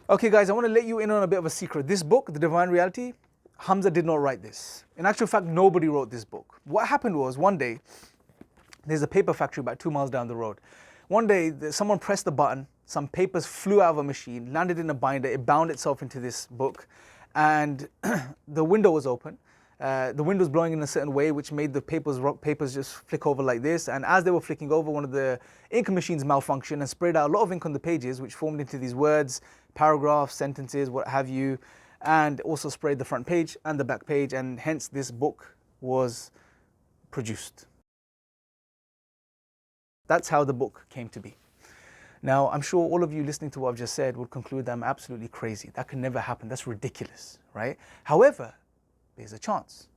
Okay guys, I want to let you in on a bit of a secret. This book, The Divine Reality, Hamza did not write this. In actual fact, nobody wrote this book. What happened was, one day, there's a paper factory about 2 miles down the road. One day, someone pressed the button, some papers flew out of a machine, landed in a binder, it bound itself into this book, and the window was open. The wind was blowing in a certain way, which made the papers just flick over like this. And as they were flicking over, one of the ink machines malfunctioned and sprayed out a lot of ink on the pages, which formed into these words, paragraphs, sentences, what have you, and also sprayed the front page and the back page, and hence this book was produced. That's how the book came to be. Now, I'm sure all of you listening to what I've just said would conclude that I'm absolutely crazy. That could never happen. That's ridiculous, right? However, there's a chance.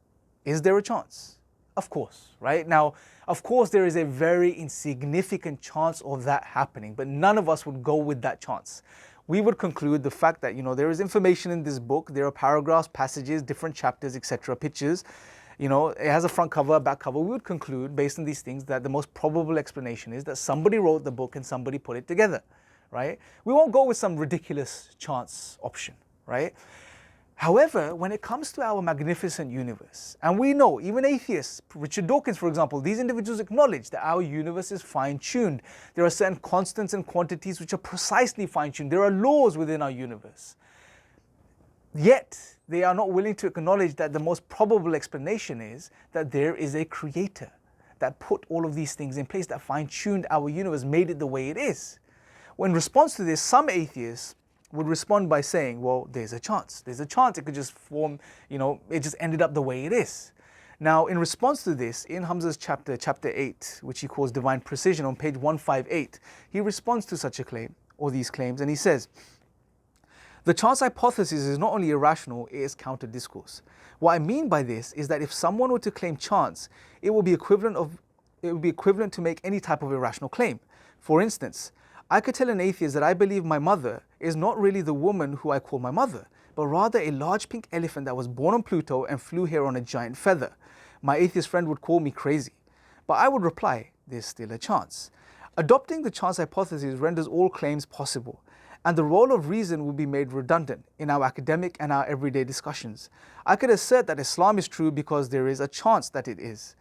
Is there a chance? Of course, right? Now, of course, there is a very insignificant chance of that happening, but none of us would go with that chance. We would conclude the fact that, there is information in this book, there are paragraphs, passages, different chapters, etc., pictures, it has a front cover, a back cover. We would conclude, based on these things, that the most probable explanation is that somebody wrote the book and somebody put it together, right? We won't go with some ridiculous chance option, right? However, when it comes to our magnificent universe, and we know, even atheists, Richard Dawkins, for example, these individuals acknowledge that our universe is fine-tuned. There are certain constants and quantities which are precisely fine-tuned. There are laws within our universe. Yet, they are not willing to acknowledge that the most probable explanation is that there is a creator that put all of these things in place, that fine-tuned our universe, made it the way it is. Well, in response to this, some atheists would respond by saying, well, there's a chance. There's a chance it could just form, it just ended up the way it is. Now, in response to this, in Hamza's chapter 8, which he calls Divine Precision, on page 158, he responds to such a claim, or these claims, and he says, the chance hypothesis is not only irrational, it is counter-discourse. What I mean by this is that if someone were to claim chance, it would be equivalent to make any type of irrational claim. For instance, I could tell an atheist that I believe my mother is not really the woman who I call my mother, but rather a large pink elephant that was born on Pluto and flew here on a giant feather. My atheist friend would call me crazy. But I would reply, there's still a chance. Adopting the chance hypothesis renders all claims possible, and the role of reason will be made redundant in our academic and our everyday discussions. I could assert that Islam is true because there is a chance that it is,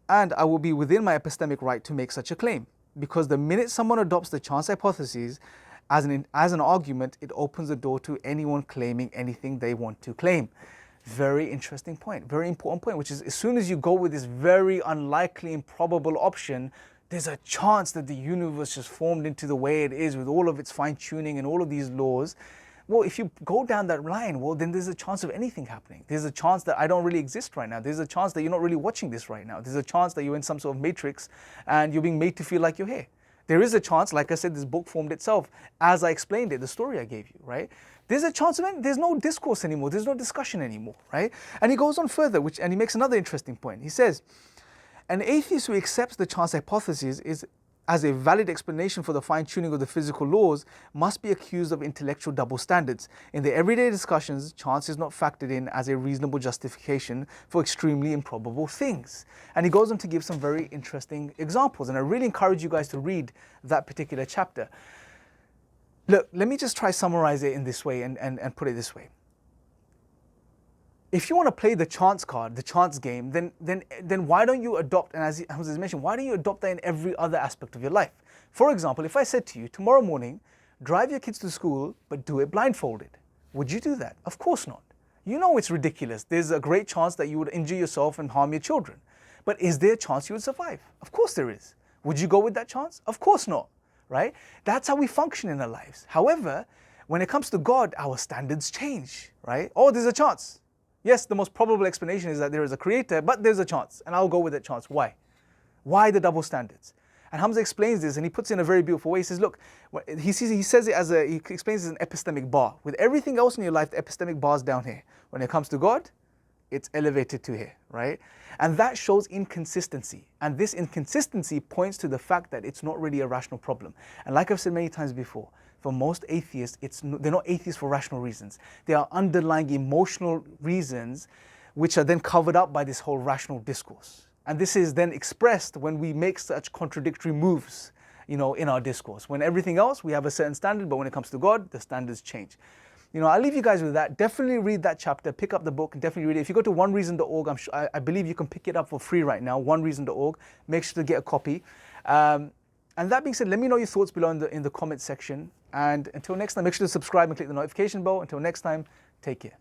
and I will be within my epistemic right to make such a claim. Because the minute someone adopts the chance hypothesis as an argument, it opens the door to anyone claiming anything they want to claim. Very interesting point, very important point, which is as soon as you go with this very unlikely, improbable option, there's a chance that the universe just formed into the way it is with all of its fine-tuning and all of these laws. Well, if you go down that line, well, then there's a chance of anything happening. There's a chance that I don't really exist right now. There's a chance that you're not really watching this right now. There's a chance that you're in some sort of matrix and you're being made to feel like you're here. There is a chance, like I said, this book formed itself as I explained it, the story I gave you, right? There's a chance of it. There's no discourse anymore. There's no discussion anymore, right? And he goes on further, and he makes another interesting point. He says, an atheist who accepts the chance hypothesis as a valid explanation for the fine-tuning of the physical laws must be accused of intellectual double standards. In the everyday discussions, chance is not factored in as a reasonable justification for extremely improbable things. And he goes on to give some very interesting examples, and I really encourage you guys to read that particular chapter. Look, let me just try summarize it in this way and put it this way. If you want to play the chance card, the chance game, then why don't you adopt, and as Hamza mentioned, why don't you adopt that in every other aspect of your life? For example, if I said to you, tomorrow morning, drive your kids to school, but do it blindfolded, would you do that? Of course not. You know it's ridiculous. There's a great chance that you would injure yourself and harm your children. But is there a chance you would survive? Of course there is. Would you go with that chance? Of course not, right? That's how we function in our lives. However, when it comes to God, our standards change, right? Oh, there's a chance. Yes, the most probable explanation is that there is a creator, but there's a chance, and I'll go with that chance. Why? Why the double standards? And Hamza explains this, and he puts it in a very beautiful way. He says, look, he explains it as an epistemic bar. With everything else in your life, the epistemic bar is down here. When it comes to God, it's elevated to here, right? And that shows inconsistency. And this inconsistency points to the fact that it's not really a rational problem. And like I've said many times before, for most atheists, they're not atheists for rational reasons. They are underlying emotional reasons which are then covered up by this whole rational discourse. And this is then expressed when we make such contradictory moves in our discourse. When everything else, we have a certain standard, but when it comes to God, the standards change. I'll leave you guys with that. Definitely read that chapter, pick up the book, and definitely read it. If you go to onereason.org, I believe you can pick it up for free right now, onereason.org. Make sure to get a copy. And that being said, let me know your thoughts below in the comment section. And until next time, make sure to subscribe and click the notification bell. Until next time, take care.